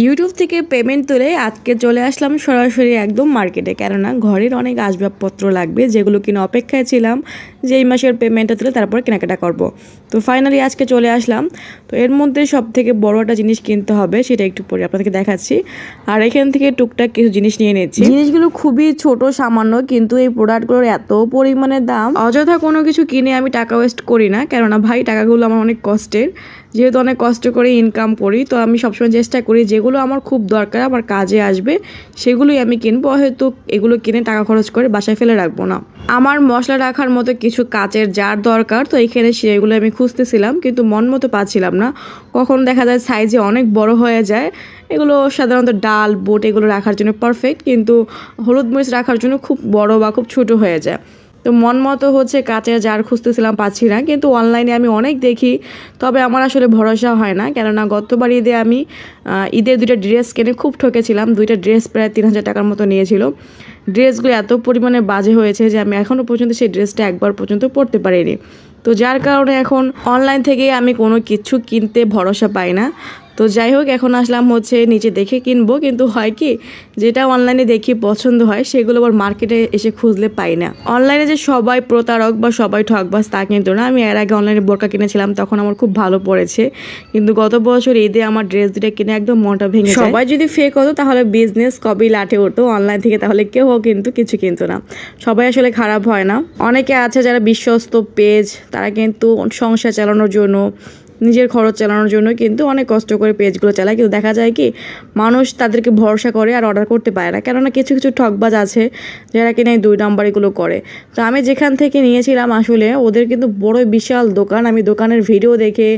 YouTube থেকে payment তুলে আজকে চলে আসলাম সরাসরি একদম মার্কেটে, কেননা ঘরের অনেক আসবাবপত্র লাগবে যেগুলো কিনা অপেক্ষায় ছিলাম যে এই মাসের পেমেন্টটা তুলে তারপর কেনাকাটা করব। তো ফাইনালি আজকে চলে আসলাম। তো এর মধ্যে সব থেকে বড় একটা জিনিস কিনতে হবে, সেটা একটু পরে আপনাদেরকে দেখাচ্ছি। আর এখান থেকে টুকটাক কিছু জিনিস নিয়ে নিচ্ছি। জিনিসগুলো খুবই ছোট সামান্য, কিন্তু এই প্রোডাক্টগুলোর এত পরিমাণে দাম, অযথা কোনো কিছু কিনে আমি টাকা ওয়েস্ট করি না। কেননা ভাই টাকাগুলো আমার অনেক কষ্টের, যেহেতু অনেক কষ্ট করে ইনকাম করি, তো আমি সবসময় চেষ্টা করি যেগুলো আমার খুব দরকার, আমার কাজে আসবে, সেগুলোই আমি কিনবো। হয়তো এগুলো কিনে টাকা খরচ করে বাসায় ফেলে রাখবো না। আমার মশলা রাখার মতো কিছু কাচের জার দরকার, তো এইখানে সেগুলো আমি খুঁজতেছিলাম, কিন্তু মন মতো পাচ্ছিলাম না। কখন দেখা যায় সাইজে অনেক বড় হয়ে যায়। এগুলো সাধারণত ডাল বুট এগুলো রাখার জন্য পারফেক্ট, কিন্তু হলুদ মরিচ রাখার জন্য খুব বড় বা খুব ছোট হয়ে যায়। তো মন মতো হচ্ছে কাচের জার খুঁজতেছিলাম, পাচ্ছি না। কিন্তু অনলাইনে আমি অনেক দেখি, তবে আমার আসলে ভরসা হয় না। কেননা গতবার ঈদে আমি ঈদের 2টা ড্রেস কিনে খুব ঠকেছিলাম। 2টা ড্রেস প্রায় 3000 টাকার মতো নিয়েছিল। ড্রেসগুলো এত পরিমাণে বাজে হয়েছে যে আমি এখনও পর্যন্ত সেই ড্রেসটা একবার পর্যন্ত পরতে পারিনি। তো যার কারণে এখন অনলাইন থেকে আমি কোনো কিছু কিনতে ভরসা পাই না। তো যাই হোক, এখন আসলাম হচ্ছে নিচে দেখে কিনবো, কিন্তু হয় কি, যেটা অনলাইনে দেখি পছন্দ হয় সেগুলো আবার মার্কেটে এসে খুঁজলে পাই না। অনলাইনে যে সবাই প্রতারক বা সবাই ঠকবাজ তা কিন্তু না। আমি এর আগে অনলাইনে বোরকা কিনেছিলাম, তখন আমার খুব ভালো পড়েছে, কিন্তু গত বছর ঈদে আমার ড্রেস 2টা কিনে একদম মনটা ভেঙে যায়। সবাই যদি ফেক হতো তাহলে বিজনেস কবেই লাটে উঠতো, অনলাইন থেকে তাহলে কেউ কিন্তু কিছু কিনতো না। সবাই আসলে খারাপ হয় না। অনেকে আছে যারা বিশ্বস্ত পেজ, তারা কিন্তু সংসার চালানোর জন্য, নিজের খরচ চালানোর জন্য কিন্তু অনেক কষ্ট করে পেজগুলো চালায়, কিন্তু দেখা যায় কি মানুষ তাদেরকে ভরসা করে আর অর্ডার করতে পারে না। কেননা কিছু কিছু ঠকবাজ আছে যারা কিনা এই 2 নাম্বারগুলো করে। তো আমি যেখান থেকে নিয়েছিলাম আসলে ওদের কিন্তু বড় বিশাল দোকান, আমি দোকানের ভিডিও দেখে,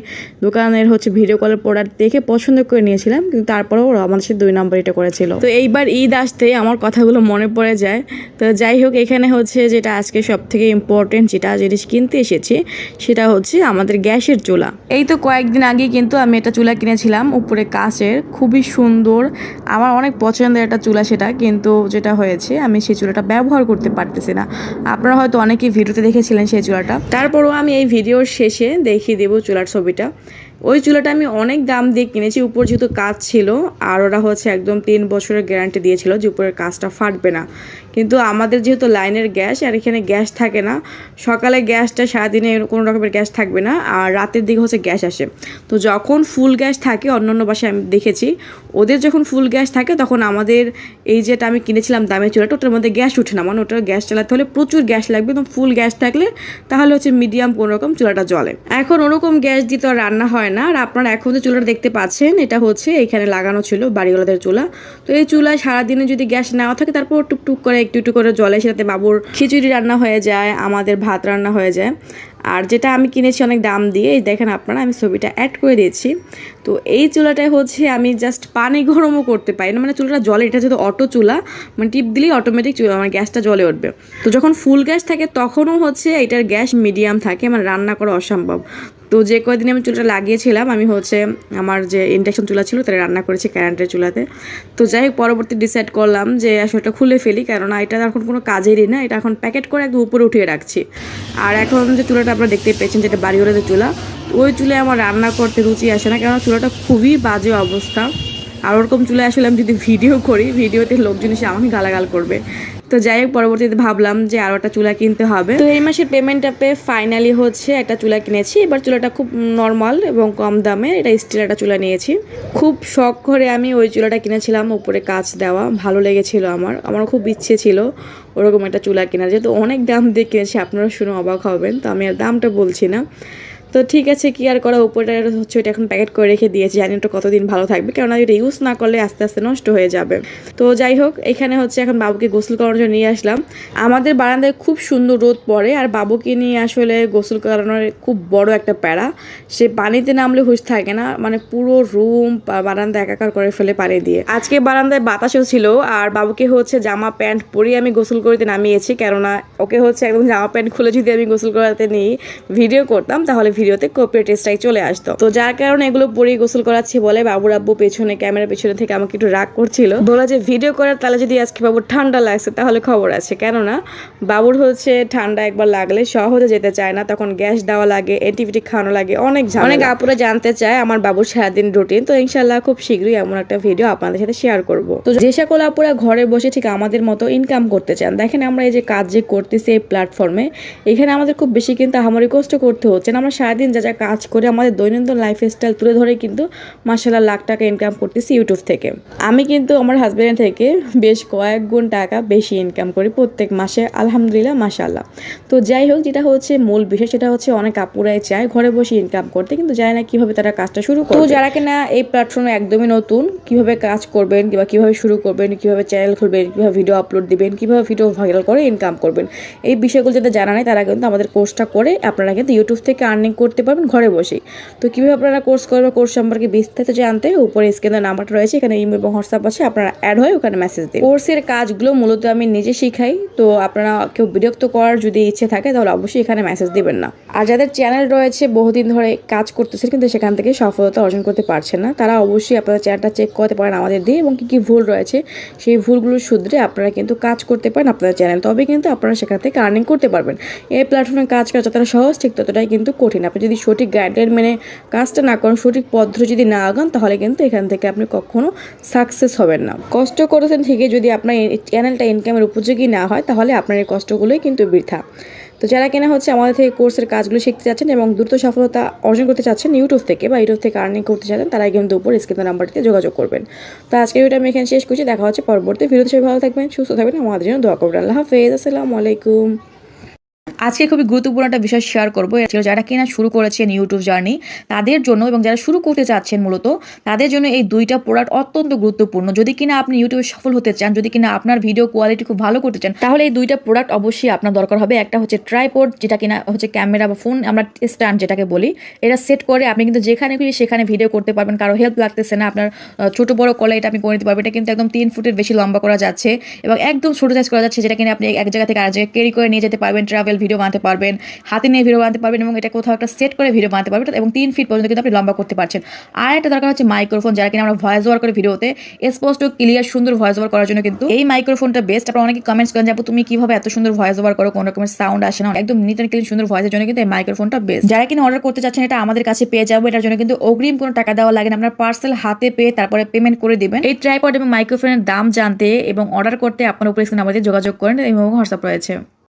দোকানের হচ্ছে ভিডিও কলের প্রোডাক্ট দেখে পছন্দ করে নিয়েছিলাম, কিন্তু তারপরেও ওরা আমার সাথে 2 নাম্বার এটা করেছিল। তো এইবার ঈদ আসতে আমার কথাগুলো মনে পড়ে যায়। তো যাই হোক, এখানে হচ্ছে যেটা আজকে সব থেকে ইম্পর্টেন্ট যেটা জিনিস কিনতে এসেছি, সেটা হচ্ছে আমাদের গ্যাসের চুলা। এই তো কয়েকদিন আগে কিন্তু আমি একটা চুলা কিনেছিলাম উপরে কাচের, খুবই সুন্দর, আমার অনেক পছন্দের একটা চুলা সেটা। কিন্তু যেটা হয়েছে, আমি সেই চুলাটা ব্যবহার করতে পারতেছি না। আপনারা হয়তো অনেকেই ভিডিওতে দেখেছিলেন সেই চুলাটা, তারপরও আমি এই ভিডিওর শেষে দেখিয়ে দেবো চুলার ছবিটা। ওই চুলাটা আমি অনেক দাম দিয়ে কিনেছি, উপর যেহেতু কাজ ছিল, আর ওরা হচ্ছে একদম 3 বছরের গ্যারান্টি দিয়েছিল যে উপরের কাজটা ফাটবে না। কিন্তু আমাদের যেহেতু লাইনের গ্যাস, আর এখানে গ্যাস থাকে না, সকালে গ্যাসটা সারাদিনে কোনো রকমের গ্যাস থাকবে না, আর রাতের দিকে হচ্ছে গ্যাস আসে। তো যখন ফুল গ্যাস থাকে, অন্যান্য বাসায় আমি দেখেছি ওদের যখন ফুল গ্যাস থাকে, তখন আমাদের এই যেটা আমি কিনেছিলাম দামের চুলাটা, ওটার মধ্যে গ্যাস উঠে না, মানে ওটার গ্যাস চালাতে হলে প্রচুর গ্যাস লাগবে। এবং ফুল গ্যাস থাকলে তাহলে হচ্ছে মিডিয়াম কোনো রকম চুলাটা জ্বলে। এখন ওরকম গ্যাস দিয়ে তো আর রান্না হয় না। আর আপনারা এখন যে চুলাটা দেখতে পাচ্ছেন, এটা হচ্ছে এখানে লাগানো ছিল বাড়িওয়ালাদের চুলা। তো এই চুলায় সারাদিনে যদি গ্যাস নাও থাকে, তারপর টুকটুক করে একটু একটু করে জ্বলে, সেটাতে বাবুর খিচুড়ি রান্না হয়ে যায়, আমাদের ভাত রান্না হয়ে যায়। আর যেটা আমি কিনেছি অনেক দাম দিয়ে, এই দেখেন আপনারা, আমি ছবিটা অ্যাড করে দিয়েছি। তো এই চুলাটায় হচ্ছে আমি জাস্ট পানি গরমও করতে পারি না, মানে চুলাটা জলে, এটা যেহেতু অটো চুলা, মানে টিপ দিলেই অটোমেটিক চুলা আমার গ্যাসটা জ্বলে উঠবে। তো যখন ফুল গ্যাস থাকে তখনও হচ্ছে এটার গ্যাস মিডিয়াম থাকে, মানে রান্না করা অসম্ভব। তো যে কয়েকদিন আমি চুলাটা লাগিয়েছিলাম, আমি হচ্ছে আমার যে ইন্ডাকশন চুলা ছিল তারা রান্না করেছি কারেন্টের চুলাতে। তো যাই হোক, পরবর্তী ডিসাইড করলাম যে আসলে এটা খুলে ফেলি, কেননা এটা এখন কোনো কাজেরই না। এটা এখন প্যাকেট করে একদম উপরে উঠিয়ে রাখছি। আর এখন যে চুলাটা আপনারা দেখতে পেয়েছেন, যেটা বাড়িওয়ালাদের চুলা, ওই চুলায় আমার রান্না করতে রুচি আসে না, কেননা চুলাটা খুবই বাজে অবস্থা। আর ওরকম চুলায় আসলে আমি যদি ভিডিও করি, ভিডিওতে লোকজন এসে আমাকে গালাগাল করবে। তো যাই হোক, পরবর্তীতে ভাবলাম যে আরও একটা চুলা কিনতে হবে। তো এই মাসের পেমেন্টটা পেয়ে ফাইনালি হচ্ছে একটা চুলা কিনেছি। এবার চুলাটা খুব নর্মাল এবং কম দামে, এটা স্টিল একটা চুলা নিয়েছি। খুব শখ করে আমি ওই চুলাটা কিনেছিলাম, উপরে কাচ দেওয়া, ভালো লেগেছিল আমারও খুব ইচ্ছে ছিল ওরকম একটা চুলা কেনার। যেহেতু অনেক দাম দিয়ে কিনেছি, আপনারা শুনে অবাক হবেন, তো আমি আর দামটা বলছি না। তো ঠিক আছে, কি আর করা, উপরে হচ্ছে এটা এখন প্যাকেট করে রেখে দিয়েছি, জানি ওটা কতদিন ভালো থাকবে, কেননা এটা ইউজ না করলে আস্তে আস্তে নষ্ট হয়ে যাবে। তো যাই হোক, এখানে হচ্ছে এখন বাবুকে গোসল করানোর জন্য নিয়ে আসলাম। আমাদের বারান্দায় খুব সুন্দর রোদ পড়ে, আর বাবুকে নিয়ে আসলে গোসল করানোর খুব বড় একটা প্যারা। সে পানিতে নামলে হুঁশ থাকে না, মানে পুরো রুম বারান্দা একাকার করে ফেলে পানি দিয়ে। আজকে বারান্দায় বাতাসও ছিল, আর বাবুকে হচ্ছে জামা প্যান্ট পরিয়ে আমি গোসল করতে নামিয়েছি, কেননা ওকে হচ্ছে একদম জামা প্যান্ট খুলে যদি আমি গোসল করাতে নিই ভিডিও করতাম, তাহলে ভিডিওতে কপিরাইট স্ট্রাইক চলে আসতো। তো যার কারণে এগুলো পরেই গোসল করাচ্ছি বলে বাবুর আব্বু পেছনে ক্যামেরার পেছনে থেকে আমাকে একটু রাগ করছিল, বলা যে ভিডিও করার তাহলে যদি আজকে বাবুর ঠান্ডা লাগছে তাহলে খবর আছে। কেননা বাবুর হচ্ছে ঠান্ডা একবার লাগলে সহজে যেতে চায় না, তখন গ্যাস দেওয়া লাগে, অ্যান্টিবায়োটিক খাওয়ানো লাগে, অনেক আপুরা জানতে চায় আমার বাবুর সারাদিন রুটিন। তো ইনশাল্লাহ খুব শীঘ্রই এমন একটা ভিডিও আপনাদের সাথে শেয়ার করব। তো যে সকল আপুরা ঘরে বসে ঠিক আমাদের মতো ইনকাম করতে চান, দেখেন আমরা এই যে কাজ যে করতেছি এই প্ল্যাটফর্মে, এখানে আমাদের খুব বেশি কিন্তু আমারই কষ্ট করতে হচ্ছে না। আমরা সারাদিন যা যা কাজ করে আমাদের দৈনন্দিন লাইফস্টাইল তুলে ধরে কিন্তু মাশাআল্লাহ লাখ টাকা ইনকাম করতেছি ইউটিউব থেকে। আমি কিন্তু আমার হাজবেন্ড থেকে বেশ কয়েক গুণ টাকা বেশি ইনকাম করি প্রত্যেক মাসে, আলহামদুলিল্লাহ মাশাআল্লাহ। তো যাই হোক, যেটা হচ্ছে মূল বিষয় সেটা হচ্ছে অনেক আপুরাই চায় ঘরে বসে ইনকাম করতে, কিন্তু জানে না কিভাবে তারা কাজটা শুরু করবে। তো যারা কিনা এই প্ল্যাটফর্মে একদমই নতুন, কিভাবে কাজ করবেন কিংবা কিভাবে শুরু করবেন, কিভাবে চ্যানেল খুলবেন, কিভাবে ভিডিও আপলোড দিবেন, কিভাবে ভিডিও ভাইরাল করে ইনকাম করবেন, এই বিষয়গুলো যাদের জানা নেই তারা কিন্তু আমাদের কোর্সটা করে আপনারা কিন্তু ইউটিউব থেকে আর্নিং করতে পারবেন ঘরে বসেই। তো কিভাবে আপনারা কোর্স করবেন, কোর্স সম্পর্কে বিস্তারিত জানতে উপরে স্ক্রিনের নাম্বারটা রয়েছে, এখানে ইমেল এবং হোয়াটসঅ্যাপ আছে, আপনারা অ্যাড হয়ে ওখানে মেসেজ দিন। কোর্সের কাজগুলো মূলত আমি নিজে শিখাই, তো আপনারা কেউ বিরক্ত করার যদি ইচ্ছে থাকে তাহলে অবশ্যই এখানে মেসেজ দিবেন না। আর যাদের চ্যানেল রয়েছে বহুদিন ধরে কাজ করতেছে কিন্তু সেখান থেকে সফলতা অর্জন করতে পারছেন না, তারা অবশ্যই আপনাদের চ্যানেলটা চেক করতে পারেন আমাদের দিয়ে, এবং কী ভুল রয়েছে সেই ভুলগুলো শুধরে আপনারা কিন্তু কাজ করতে পারেন আপনাদের চ্যানেল, তবে কিন্তু আপনারা সেখান থেকে আর্নিং করতে পারবেন। এই প্ল্যাটফর্মে কাজ করা যতটা সহজ ঠিক ততটাই কিন্তু কঠিন। আপনি যদি সঠিক গাইডলাইন মেনে কাজটা না করেন, সঠিক পদ্ধতি যদি না আগান, তাহলে কিন্তু এখান থেকে আপনি কখনো সাকসেস হবেন না। কষ্ট করেছেন ঠিকই, যদি আপনার চ্যানেলটা ইনকামের উপযোগী না হয় তাহলে আপনার এই কষ্টগুলোই কিন্তু বৃথা। তো যারা কিনা হচ্ছে আমাদের থেকে কোর্সের কাজগুলো শিখতে চাচ্ছেন এবং দ্রুত সফলতা অর্জন করতে চাচ্ছেন ইউটিউব থেকে বা ইউটিউব থেকে আর্নিং করতে চাচ্ছেন, তারা কিন্তু উপর স্ক্রিনের নাম্বারটিতে যোগাযোগ করবেন। তো আজকে ভিডিওটা আমি এখানে শেষ করছি, দেখা হচ্ছে পরবর্তী ভিডিওতে। সবাই ভালো থাকবেন, সুস্থ থাকবেন, আমাদের জন্য দোয়া করবেন। আল্লাহ হাফেজ, আসসালামু আলাইকুম। আজকে খুবই গুরুত্বপূর্ণ একটা বিষয় শেয়ার করবো, যারা কিনা শুরু করেছেন ইউটিউব জার্নি তাদের জন্য এবং যারা শুরু করতে চাচ্ছেন মূলত তাদের জন্য এই দুইটা প্রোডাক্ট অত্যন্ত গুরুত্বপূর্ণ। যদি কিনা আপনি ইউটিউবে সফল হতে চান, যদি কিনা আপনার ভিডিও কোয়ালিটি খুব ভালো করতে চান, তাহলে এই দুইটা প্রোডাক্ট অবশ্যই আপনার দরকার হবে। একটা হচ্ছে ট্রাইপড, যেটা কিনা হচ্ছে ক্যামেরা বা ফোন আমরা স্ট্যান্ড যেটাকে বলি, এটা সেট করে আপনি কিন্তু যেখানে খুশি সেখানে ভিডিও করতে পারবেন, কারো হেল্প লাগতেছে না, আপনার ছোট বড় কলে এটা আপনি করে নিতে পারবেন। এটা কিন্তু একদম 3 ফুটের বেশি লম্বা করা যাচ্ছে এবং একদম ছোট সাইজ করা যাচ্ছে, যেটা কিনা আপনি এক জায়গা থেকে আরেক জায়গায় ক্যারি করে নিয়ে যেতে পারবেন, ট্রাভেল ভিডিও বানাতে পারবেন, হাতে নিয়ে ভিডিও বানাতে পারবেন এবং এটা কোথাও একটা সেট করে ভিডিও বানাতে পারবেন এবং 3 ফিট পর্যন্ত কিন্তু আপনি লম্বা করতে পারছেন। আর একটা দরকার হচ্ছে মাইক্রোফোন, যারা কিনা আমরা ভয়েস ওভার করে ভিডিওতে স্পষ্ট ক্লিয়ার সুন্দর ভয়েস ওভার করার জন্য কিন্তু এই মাইক্রোফোনটা বেস্ট। আপনারা অনেকে কমেন্টস করেন যে আপু তুমি কিভাবে এত সুন্দর ভয়েস ওভার করো, কোনো রকমের সাউন্ড আসে না, একদম নিট অ্যান্ড ক্লিন সুন্দর ভয়েসের জন্য কিন্তু এই মাইক্রোফোনটা বেস্ট। যারা কিনা অর্ডার করতে চাচ্ছেন এটা আমাদের কাছে পেয়ে যাবো, এটার জন্য কিন্তু অগ্রিম কোনো টাকা দেওয়া লাগে না, আপনার পার্সেল হাতে পেয়ে তারপরে পেমেন্ট করে দিবেন। এই ট্রাইপড এবং মাইক্রোফোনের দাম জানতে এবং অর্ডার করতে আপনার উপরে স্ক্রিনে আমাদের যোগাযোগ করেন এবং হোয়াটসঅ্যাপ রয়েছে।